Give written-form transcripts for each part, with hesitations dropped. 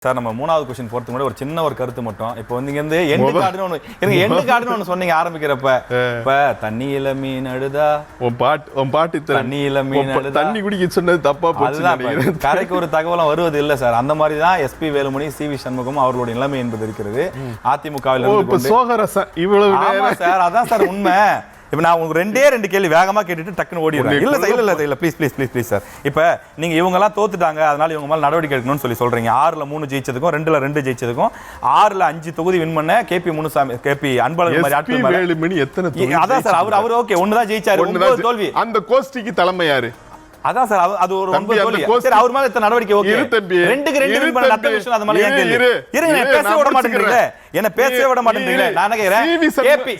Sir நம்ம மூணாவது question போறதுக்கு முன்னாடி ஒரு சின்ன ஒரு கருத்து மட்டும். இப்போ வந்து இங்க இருந்து எண்டு கார்டுன்னு ஒன்னு சொன்னீங்க ஆரம்பிக்கிறப்ப. இப்ப தண்ணியில மீன் அழுதா உன் பாட்டு தண்ணியில மீன் அழுதா தண்ணி குடிக்க சொன்னது தப்பா போச்சு. கரைக்கு ஒரு தகவலும் வருவது இல்ல சார். அந்த மாதிரி தான் எஸ்பி வேலுமணி சிவி சண்முகம் அவர்களுடைய நிலைமை என்பது இருக்கிறது. அதிமுகவில் சோகரசம் இவ்வளவு சார். அதான் சார் உண்மை. இப்ப நான் உங்களுக்கு ரெண்டு கேள்வி வேகமா கேட்டுட்டு டக்குன்னு ஓடிடுறேன். இல்ல ப்ளீஸ் சார். இப்ப நீங்க இவங்க எல்லாம் தோத்துட்டாங்க, அதனால இவங்க மேல நடவடிக்கை எடுக்கணும்னு சொல்றீங்க. 6ல 3 ஜெயிச்சதுக்கும் 2ல 2 ஜெயிச்சதுக்கும் 6ல 5 தொகுதி வின் பண்ண கேபி முனுசாமி கேபி அன்பழகன் மாதிரி ஆட்கள் வேலுமணி எத்தனை அதான் சார் அவர் ஓகே ஒண்ணுதான் ஜெயிச்சாரு. 9 தோல்வி. அந்த கோஷ்டிக்கு தலைமை யாரு? அதான் சார் அது ஒரு 9 தோல்வி. சரி அவர் மேல எத்தனை நடவடிக்கை ஓகே? 2க்கு 2 வின் பண்ண அத்த விஷயம் அது மேல ஏன் கேள்வி? இருங்க பேசவே விட மாட்டேங்கிறீங்க. என்ன பேசவே விட மாட்டேங்கிறீங்க. நான் கேக்குறேன்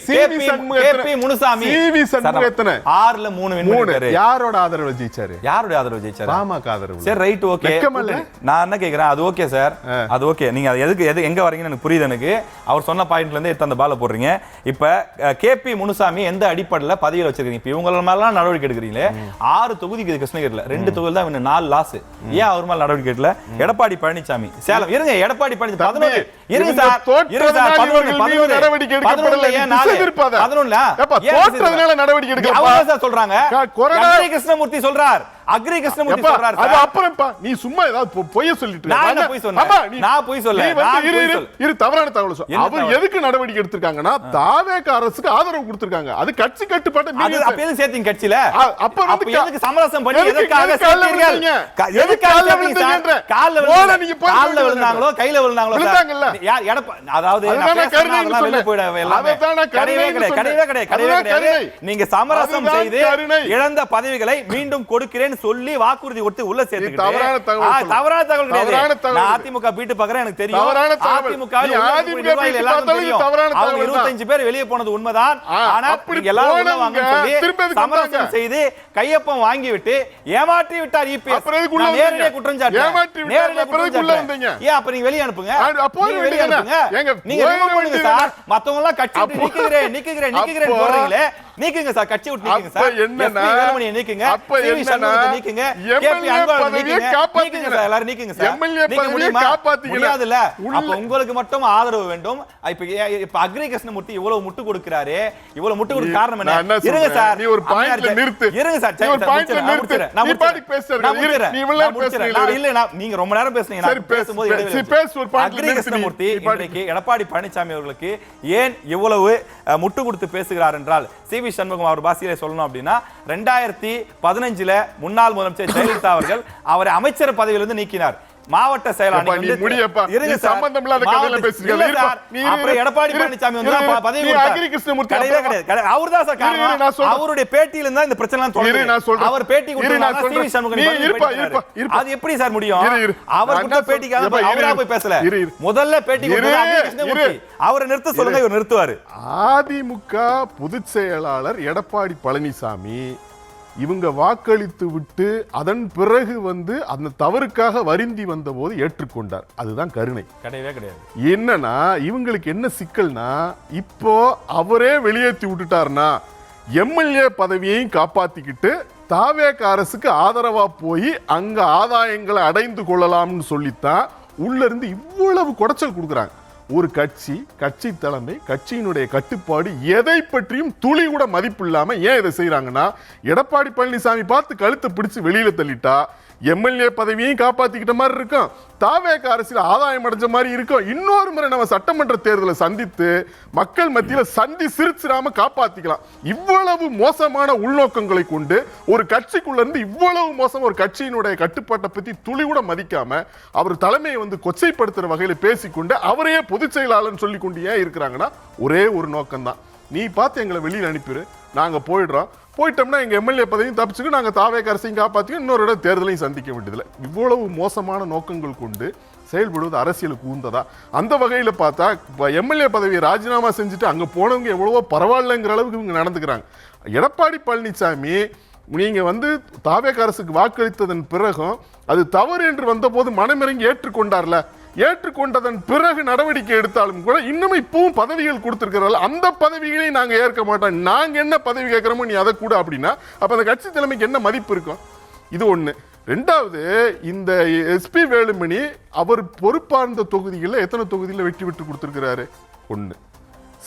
கேபி முனுசாமி சிவி சண்முகம் எத்தனை? 6ல 3 வின் பண்ணிட்டாரு. யாரோட ஆதரவுல ஜெயிச்சாரு? யாரோட ஆதரவு ஜெயிச்சாரு? பாமக ஆதரவு. சரி ரைட் ஓகே. நான் என்ன கேக்குறேன் அது ஓகே சார். அது ஓகே. நீங்க எதுக்கு எங்க வரீங்கன்னு எனக்கு புரியுது. எனக்கு அவர் சொன்ன பாயிண்ட்ல இருந்து எடுத்து அந்த பால போடுறீங்க. இப்ப கேபி முனுசாமி எந்த அடிப்படையில பதவியில வச்சிருக்கீங்க? இப்ப இவங்க மேல நடவடிக்கை எடுக்கிறீங்களே. 6 தொகுதிக்கு கிருஷ்ணகிரில 2 தொகுதி தான் 4 லாஸ். ஏன் அவர் மேல நடவடிக்கை எடுக்கல? எடப்பாடி பழனிசாமி சேலம் இருங்க. எடப்பாடி பழனிசாமி 11 இருங்க சார். நடவடிக்கை எடுக்கப்படல. ஏன் 11ல தோற்றதுனால நடவடிக்கை எடுக்கல. அவங்க சார் சொல்றாங்க. அக்ரி கிருஷ்ணமூர்த்தி சொல்றார். அக்ரி கிருஷ்ணமூர்த்தி சொல்றார். அது அப்புறம்ப்பா நீ சும்மா ஏதாவது பொய்ய சொல்லிட்டு இருக்க. நான் பொய் சொன்னேன். நான் பொய் சொல்ல. இரு தவறான தகவல் சொல்ல. அவர் எதுக்கு நடவடிக்கை எடுத்துட்டாங்கன்னா தாவேக அரசுக்கு ஆதரவு கொடுத்திருக்காங்க. அது கட்சி கட்டுப்பாடு மீறி. அப்ப எதுக்கு சேர்த்தீங்க கட்சியில? அப்ப எதுக்கு சமரசம் பண்ணி எதுக்காக சேர்த்தீங்க? எதுக்காக சேர்த்தீங்க? கால்ல விழுந்தாங்களோ கையில விழுந்தாங்களோ யார் அதாவது கிடையவே. நீங்க சமரசம் செய்து இழந்த பதவிகளை மீண்டும் கொடுக்கிறேன் சொல்லி வாக்குறுதி கொடுத்து உள்ள சேர்த்துக்கிட்டு தவறான தகவல் கிடையாது. அதிமுக பீட்டு பார்க்கறேன் எனக்கு தெரியும். அதிமுக எல்லாரும் தெரியும். அவங்க 25 பேர் வெளியே போனது உண்மைதான். ஆனா எல்லாரும் உள்ள வாங்கன்னு சொல்லி சமரசம் செய்து கையொப்பம் வாங்கி விட்டு ஏமாற்றி விட்டார் இபிஎஸ். நேரடியாக குற்றம் சாட்டுறேன். ஏன் அப்ப நீங்க வெளியே அனுப்புங்க. வெளியே அனுப்புங்க. நீங்க ரிமூவ் பண்ணுங்க சார். மத்தவங்க எல்லாம் கட்சி விட்டு நீக்குகிறேன் போறீங்களே. நீக்குங்க சார். கட்சி விட்டு நீக்குங்க சார். என்னன்னா வேலுமணியை நீக்குங்க. சிவி சண்முகத்தை நீக்குங்க. கேபி அன்பழகன் நீக்குங்க சார். எல்லாரும் நீக்குங்க சார். நீக்க முடியுமா? முடியாதுல்ல. அப்ப உங்களுக்கு மட்டும் ஆதரவு வேண்டும். இப்ப அக்ரி கிருஷ்ணமூர்த்தி இவ்வளவு முட்டு கொடுக்கிறாரு. இவ்வளவு முட்டு கொடுக்க காரணம் என்ன? இருங்க சார். நீ ஒரு பாயிண்ட்ல நிறுத்து. இருங்க சார். நீ ஒரு பாயிண்ட்ல நிறுத்து. நீ பாடி பேசுற. நீ இவ்வளவு பேசுறீங்க. இல்ல நீங்க ரொம்ப நேரம் பேசுனீங்க. நான் பேசும்போது இடைவெளி. அக்ரி கிருஷ்ணமூர்த்தி இன்றைக்கு எடப்பாடி பழனிசாமி அவர்களுக்கு ஏன் இவ்வளவு முட்டு கொடுத்து பேசுகிறார் என்றால் சிவி சண்முகம் அவர் பாசியிலே சொல்லணும் அப்படின்னா 2015ல முன்னாள் முதலமைச்சர் ஜெயலலிதா அவர்கள் அவரை அமைச்சர் பதவியிலிருந்து நீக்கினார். மாவட்ட செயலாளர் எடப்பாடி பழனிசாமி அவர்தான் சார் காரணம். அவருடைய பேட்டியில இருந்தா இந்த பிரச்சனை அவர் பேட்டி அது எப்படி சார் முடியும்? அவர் கொடுத்த பேட்டிக்காக அவரா போய் பேசல. முதல்ல பேட்டி அவரை நிறுத்த சொல்லுங்க. இவர் நிறுத்துவாரு. அதிமுக பொதுச் செயலாளர் எடப்பாடி பழனிசாமி இவங்க வாக்களித்து விட்டு அதன் பிறகு அந்த தவறுக்காக வருந்தி வந்த போது ஏற்றுக்கொண்டார். அதுதான் கருணை. கிடையவே கிடையாது. என்னன்னா இவங்களுக்கு என்ன சிக்கல்னா இப்போ அவரே வெளியேற்றி விட்டுட்டாருன்னா எம்எல்ஏ பதவியையும் காப்பாத்திக்கிட்டு தாவேக அரசுக்கு ஆதரவா போய் அங்க ஆதாயங்களை அடைந்து கொள்ளலாம்னு சொல்லித்தான் உள்ள இருந்து இவ்வளவு குடைச்சல் கொடுக்குறாங்க. ஒரு கட்சி தலைமை கட்சியினுடைய கட்டுப்பாடு எதை பற்றியும் துளி கூட மதிப்பு இல்லாம ஏன் இதை செய்யறாங்கன்னா எடப்பாடி பழனிசாமி பார்த்து கழுத்தை பிடிச்சு வெளியில தள்ளிட்டா எம்எல்ஏ பதவியையும் காப்பாத்திக்கிட்ட மாதிரி இருக்கும். தாவேக அரசியல் ஆதாயம் அடைஞ்ச மாதிரி இருக்கும். இன்னொரு முறை நம்ம சட்டமன்ற தேர்தலை சந்தித்து மக்கள் மத்தியில சிரிச்சிடாம காப்பாத்திக்கலாம். இவ்வளவு மோசமான உள்நோக்கங்களை கொண்டு ஒரு கட்சிக்குள்ள இருந்து இவ்வளவு மோசம் ஒரு கட்சியினுடைய கட்டுப்பாட்டை பத்தி துளி கூட மதிக்காம அவர் தலைமையை கொச்சைப்படுத்துற வகையில பேசிக்கொண்டு அவரையே பொதுச் செயலாளர் சொல்லி கொண்டு ஏன் இருக்கிறாங்கன்னா ஒரே ஒரு நோக்கம் தான். நீ பார்த்து எங்களை வெளியில் அனுப்பிடு, நாங்க போயிட்டோம்னா எங்க எம்எல்ஏ பதவியும் தப்பிச்சுக்கு நாங்க தாவேக அரசையும் காப்பாத்திக்க இன்னொரு இடம் தேர்தலையும் சந்திக்க வேண்டியதில்லை. இவ்வளவு மோசமான நோக்கங்கள் கொண்டு செயல்படுவது அரசியலுக்கு ஊந்ததா? அந்த வகையில பார்த்தா எம்எல்ஏ பதவியை ராஜினாமா செஞ்சுட்டு அங்க போனவங்க எவ்வளவோ பரவாயில்லைங்கிற அளவுக்கு இவங்க நடந்துக்கிறாங்க. எடப்பாடி பழனிசாமி நீங்க தாவேக அரசுக்கு வாக்களித்ததன் பிறகும் அது தவறு என்று வந்த போது மனமிறங்கி ஏற்றுக்கொண்டார்ல. ஏற்றுக்கொண்டதன் பிறகு நடவடிக்கை எடுத்தாலும் கூட இன்னும் இப்பவும் பதவிகள் கொடுத்திருக்கிறார்கள். அந்த பதவிகளை நாங்க ஏற்க மாட்டோம். நாங்க என்ன பதவி கேட்கிறோமோ நீ அதை கூட அப்படின்னா அப்ப அந்த கட்சி தலைமைக்கு என்ன மதிப்பு இருக்கும்? இது ஒண்ணு. ரெண்டாவது, இந்த எஸ்பி வேலுமணி அவர் பொறுப்பார்ந்த தொகுதிகளில் எத்தனை தொகுதியில் வெற்றி பெற்று கொடுத்திருக்கிறாரு? 1.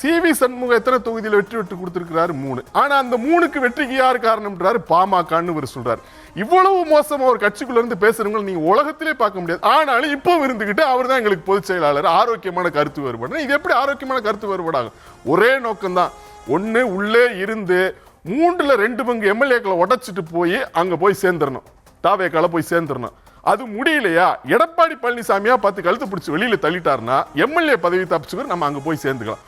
CV சண்முகம் எத்தனை தொகுதியில் வெற்றி பெற்று கொடுத்திருக்கிறாரு? 3. ஆனா அந்த 3க்கு வெற்றிக்கு யார் காரணம்ன்றாரு? பாமகன்னு இவர் சொல்றாரு. இவ்வளவு மோசமா ஒரு கட்சிக்குள்ள இருந்து பேசுறவங்க நீங்க உலகத்திலே பார்க்க முடியாது. ஆனாலும் இப்போ இருந்துகிட்டு அவர் தான் எங்களுக்கு பொதுச் செயலாளர், ஆரோக்கியமான கருத்து வேறுபாடு. இது எப்படி ஆரோக்கியமான கருத்து வேறுபாடாகும்? ஒரே நோக்கம் தான். 1, உள்ளே இருந்து 3ல் 2 பங்கு எம்எல்ஏக்களை உடைச்சிட்டு போய் அங்க போய் சேர்ந்துடணும், தாவேக்கால போய் சேர்ந்துடணும். அது முடியலையா, எடப்பாடி பழனிசாமியா பார்த்து கழுத்து பிடிச்சி வெளியில தள்ளிட்டாருன்னா எம்எல்ஏ பதவி தப்பிச்சுக்கிற நம்ம அங்க போய் சேர்ந்துக்கலாம்.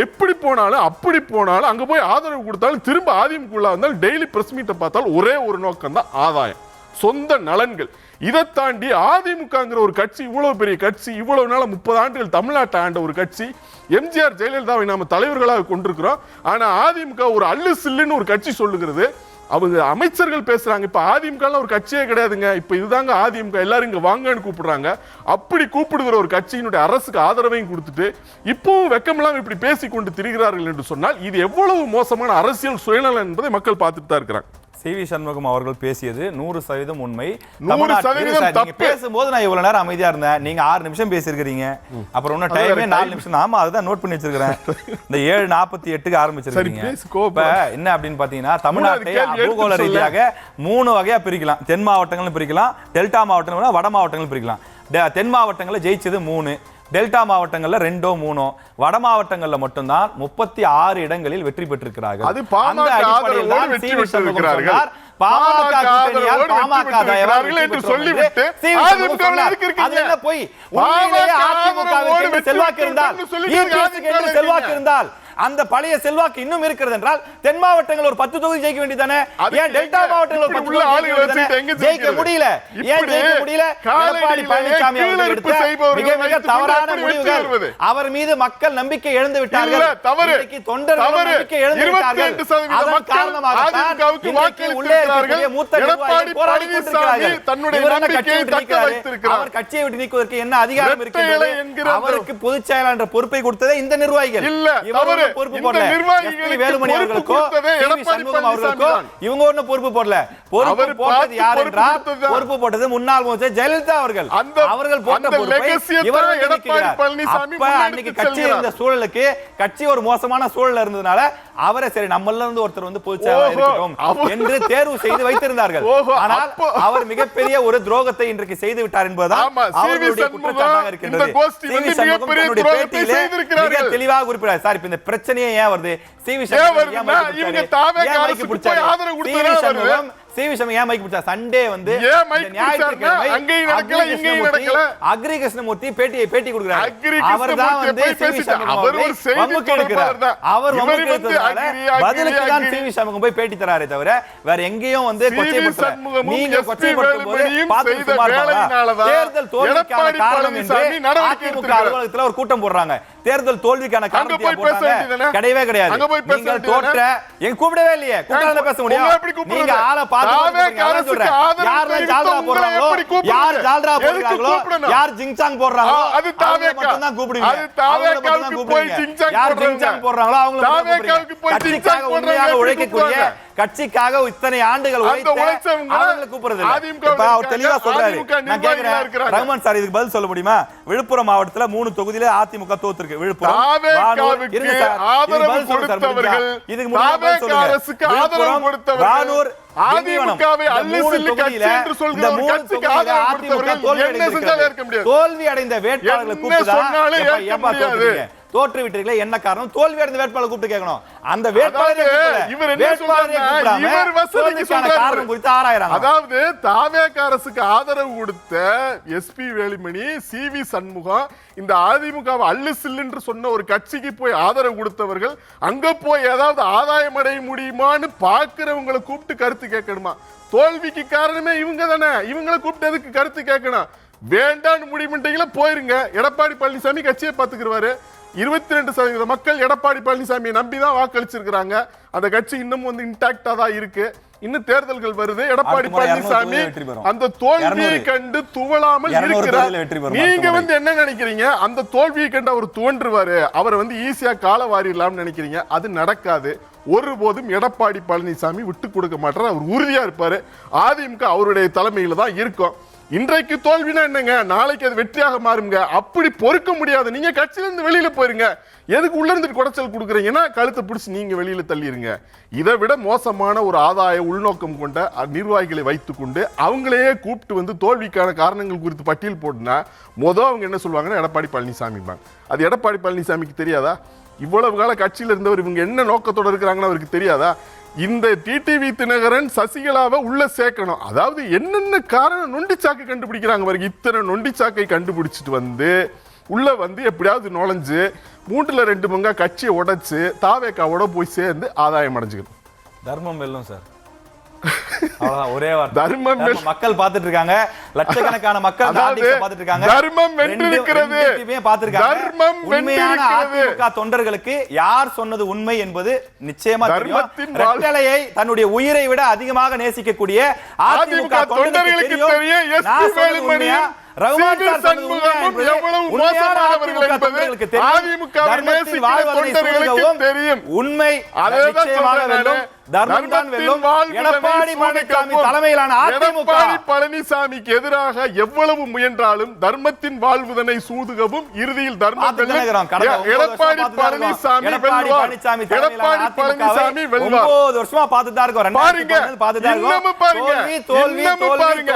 எப்படி போனாலும் அப்படி போனாலும் அங்க போய் ஆதரவு கொடுத்தாலும் திரும்ப அதிமுக வந்தாலும் டெய்லி பிரஸ் மீட்டை பார்த்தாலும் ஒரே ஒரு நோக்கம் தான், ஆதாயம், சொந்த நலன்கள். இதை தாண்டி அதிமுகங்கிற ஒரு கட்சி, இவ்வளவு பெரிய கட்சி, இவ்வளவு நாள 30 ஆண்டுகள் தமிழ்நாட்டை ஆண்ட ஒரு கட்சி, எம்ஜிஆர் ஜெயலலிதாவை நாம தலைவர்களாக கொண்டிருக்கிறோம். ஆனா அதிமுக ஒரு அல்லு சில்லுன்னு ஒரு கட்சி சொல்லுகிறது. அவங்க அமைச்சர்கள் பேசுறாங்க, இப்ப அதிமுக ஒரு கட்சியே கிடையாதுங்க, இப்ப இதுதாங்க அதிமுக, எல்லாரும் இங்க வாங்கன்னு கூப்பிடுறாங்க. அப்படி கூப்பிடுகிற ஒரு கட்சியினுடைய அரசுக்கு ஆதரவையும் கொடுத்துட்டு இப்பவும் வெக்கமெல்லாம் இப்படி பேசிக்கொண்டு திரிகிறார்கள் என்று சொன்னால் இது எவ்வளவு மோசமான அரசியல் சுயநலம் என்பதை மக்கள் பார்த்துட்டு தான் இருக்கிறாங்க. CV சண்முகம் அவர்கள் பேசியது 100% உண்மை. 100% தப்பு. பேசும்போது நான் இவ்வளவு நேரம் அமைதியா இருந்தேன், நீங்க 6 நிமிஷம் பேசியிருக்கீங்க, அப்புறம் இன்னும் டைமே 4 நிமிஷம். ஆமா, அதுதான் நோட் பண்ணி வச்சிருக்கிறேன். இந்த 7:48க்கு ஆரம்பிச்சிருக்கீங்க. என்ன அப்படின்னு பாத்தீங்கன்னா, தமிழ்நாட்டை பூகோள ரீதியாக 3 வகையா பிரிக்கலாம். தென் மாவட்டங்களும் பிரிக்கலாம், டெல்டா மாவட்டங்களும், வட மாவட்டங்களும் பிரிக்கலாம். தென் மாவட்டங்கள்ல ஜெயிச்சது 3, டெல்டா மாவட்டங்கள்ல 2 3, வட மாவட்டங்கள்ல மட்டும்தான் 36 இடங்களில் வெற்றி பெற்றிருக்கிறார்கள். அது பாமக ஆதரவோடு வெற்றி பெற்றிருக்கிறார்கள். பாமக கூட்டணியால் பாமக தயவாளர்கள் என்று சொல்லிவிட்டு அது என்ன போய் உண்மையிலேயே அதிமுகவுக்கு செல்வாக்கு இருந்தால், EPS செல்வாக்கு இருந்தால், அந்த பழைய செல்வாக்கு இன்னும் இருக்கிறது என்றால் தென் மாவட்டங்கள் ஒரு 10 தொகுதி ஜெயிக்க வேண்டியதானே? ஏன் டெல்டா மாவட்டங்கள் ஒரு 10 தொகுதி ஜெயிக்க முடியல? ஏன் ஜெயிக்க முடியல? எடப்பாடி பழனிசாமி அவர்கள் எடுத்த மிக மிக தவறான முடிவுகள், அவர் மீது மக்கள் நம்பிக்கை இழந்து விட்டார்கள். இன்னைக்கு தொண்டர்கள் நம்பிக்கை இழந்து விட்டார்கள். அதன் காரணமாக இன்னைக்கு உள்ளே இருக்கக்கூடிய மூத்த நிர்வாகிகள் போராடி கொண்டிருக்கிறார்கள். அவர் கட்சியை விட்டு நீக்குவதற்கு என்ன அதிகாரம் இருக்கிறது? அவருக்கு பொதுச் செயலாளர் என்ற பொறுப்பை கொடுத்ததே இந்த நிர்வாகிகள். பொறுப்பு போடல. வேலுமணி அவர்களுக்கோ சண்முகம் அவர்களுக்கோ இவங்க ஒன்னும் பொறுப்பு போடல. பொறுப்பு போட்டது யார் என்றால், பொறுப்பு போட்டது முன்னாள் முதலமைச்சர் ஜெயலலிதா அவர்கள். அவர்கள் போட்ட பொறுப்பை இவர்கள் நீக்குகிறார். அப்ப அன்னைக்கு கட்சி இருந்த சூழலுக்கு, கட்சி ஒரு மோசமான சூழல் இருந்ததுனால அவரை சரி நம்மள இருந்து ஒருத்தர் வந்து பொதுச் செயலாளர் இருக்கட்டும் என்று தேர்வு செய்து வைத்திருந்தார்கள். ஆனால் அவர் மிகப்பெரிய ஒரு துரோகத்தை இன்றைக்கு செய்து விட்டார் என்பதுதான் அவர்களுடைய குற்றச்சாட்டாக இருக்கின்றது. மிக தெளிவாக குறிப்பிட்டார். சார், இப்ப இந்த பிரச்சனையே ஏன் வருது? CV சண்முகம் ஏன் மைக் பிடிச்சா? சண்டே வந்து அக்ரி கிருஷ்ணமூர்த்தி பேட்டி கொடுக்கிறார். அவர்தான் வந்து CV சண்முகம் பதிலுக்கு தான் CV சண்முகம் போய் பேட்டி தராரே தவிர வேற எங்கேயும் வந்து நீங்க கொச்சைப்படுத்தும் போது பார்த்து சும்மா இருப்பாங்களா? தேர்தல் தோல்விக்கான காரணம் என்று அதிமுக அலுவலகத்துல ஒரு கூட்டம் போடுறாங்க. தேர்தல் தோல்விக்கான காரணத்தை போட்டாங்க. கிடையவே கிடையாது. நீங்கள் தோற்ற எங்க கூப்பிடவே இல்லையே. கூட்டாள பேச முடியும். நீங்க ஆளை பார்த்து கட்சிக்காக இத்தனை ஆண்டுகள் ரஹ்மான் சார், இதுக்கு பதில் சொல்ல முடியுமா? விழுப்புரம் மாவட்டத்தில் 3 தொகுதியில அதிமுக தோத்துருக்கு. விழுப்புரம் தோல்வி அடைந்த வேட்பாளர்களை கூப்பிட்டு தோற்று விட்டீர்களே, என்ன காரணம்? தோல்வி அடைந்த வேட்பாளர் கூப்பிட்டு கேட்கணும். அந்த காரணம் குறித்து ஆராயறாங்க. அதாவது தாவேக அரசுக்கு ஆதரவு கொடுத்த எஸ்பி வேலுமணி, CV சண்முகம், இந்த அதிமுகவை அல்லு சில்லு சொன்ன ஒரு கட்சிக்கு போய் ஆதரவு கொடுத்தவர்கள் அங்க போய் ஏதாவது ஆதாயம் அடைய முடியுமான்னு பாக்குறவங்களை கூப்பிட்டு கருத்து கேட்கணுமா? தோல்விக்கு காரணமே இவங்க தானே. இவங்களை கூப்பிட்டு எதுக்கு கருத்து கேட்கணும்? வேண்டான்னு முடிவுட்டீங்களா, போயிருங்க. எடப்பாடி பழனிசாமி கட்சியை பாத்துக்குவாரு. 22% மக்கள் எடப்பாடி பழனிசாமியை நம்பிதான் வாக்களிச்சிருக்கிறாங்க. அந்த கட்சி இன்னும் வந்து இன்டாக்டா தான் இருக்கு. இன்னும் தேர்தல்கள் வருது. எடப்பாடி பழனிசாமி அந்த தோல்வியை கண்டு துவளாமல் இருக்கிறார். நீங்க வந்து என்ன நினைக்கிறீங்க? அந்த தோல்வியை கண்டு அவர் துவன்றுவாரு, அவரை வந்து ஈஸியா கால வாரிடலாம்னு நினைக்கிறீங்க. அது நடக்காது. ஒருபோதும் எடப்பாடி பழனிசாமி விட்டு கொடுக்க மாட்டார். அவர் உறுதியா இருப்பாரு. அதிமுக அவருடைய தலைமையில தான் இருக்கும். இன்றைக்கு தோல்வினா என்னங்க, நாளைக்கு அது வெற்றியாக மாறுங்க. அப்படி பொறுக்க முடியாது. நீங்க கட்சியில இருந்து வெளியில போயிருங்க. எதுக்கு உள்ள இருந்துட்டு குடைச்சல் கொடுக்குறீங்கன்னா கழுத்தை பிடிச்சி நீங்க வெளியில தள்ளிருங்க. இதை விட மோசமான ஒரு ஆதாய உள்நோக்கம் கொண்ட நிர்வாகிகளை வைத்துக்கொண்டு அவங்களையே கூப்பிட்டு வந்து தோல்விக்கான காரணங்கள் குறித்து பட்டியல் போட்டுனா அவங்க என்ன சொல்லுவாங்கன்னா எடப்பாடி பழனிசாமி. அது எடப்பாடி பழனிசாமிக்கு தெரியாதா? இவ்வளவு கால கட்சியில் இருந்தவர் இவங்க என்ன நோக்கத்தோட இருக்கிறாங்கன்னு அவருக்கு தெரியாதா? இந்த டிடிவி தினகரன் சசிகலாவை உள்ள சேர்க்கணும். அதாவது என்னென்ன காரணம் நொண்டிச்சாக்கு கண்டுபிடிக்கிறாங்க பாருங்க. இத்தனை நொண்டிச்சாக்கை கண்டுபிடிச்சிட்டு வந்து உள்ள வந்து எப்படியாவது நுழைஞ்சு 3/2 பங்கா கட்சியை உடைச்சு தாவேக்காவோட போய் சேர்ந்து ஆதாயம் அடைஞ்சுக்கணும். தர்மம் வெல்லும் சார். ஒரே தர்மம் மக்கள் பார்த்துட்டு இருக்காங்க. லட்சக்கணக்கான மக்கள் பார்த்துட்டு இருக்காங்க. தர்மம் வென்றிருக்கிறது. தர்மம் வென்றிருக்கிறது. தொண்டர்களுக்கு யார் சொன்னது உண்மை என்பது நிச்சயமா தெரியும். ரெட்டலையை தன்னுடைய உயிரை விட அதிகமாக நேசிக்கக்கூடிய அதிமுக தொண்டர்களுக்கு தெரியும். எஸ்பி வேலுமணியும் ரகுமான் சார் சண்முகமும் எவ்வளவு மோசமானவர்கள் என்பது அதிமுகவை நேசிக்கிற தொண்டர்களுக்கு தெரியும். உண்மை நிச்சயமாக வெல்லும். தர்மம் தான் வெல்லும். எடப்பாடி பழனிசாமி தலைமையிலான அதிமுக பழனிசாமிக்கு எதிராக எவ்வளவு முயன்றாலும் தர்மத்தின் வாழ்வுதனை சூதுகவும் இறுதியில் தர்மம் வெல்லும். எடப்பாடி பழனிசாமி வெல்வார். எடப்பாடி பழனிசாமி வெல்வார். 9 வருஷமா பார்த்துட்டு தான் இருக்கோம். பாருங்க, இன்னமும் பாருங்க, இன்னமும் பாருங்க.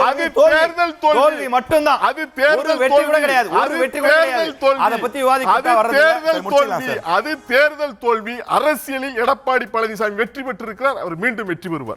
அது தேர்தல் தோல்வி மட்டும்தான். அது தேர்தல் வெற்றி கூட கிடையாது. ஒரு வெற்றி கூட கிடையாது. அதை பத்தி விவாதிக்க வர்றது அது தேர்தல் தோல்வி. அரசியலில் எடப்பாடி பழனிசாமி வெற்றி பெற்றிருக்கிறார். அவர் மீண்டும் வெற்றி பெறுவார்.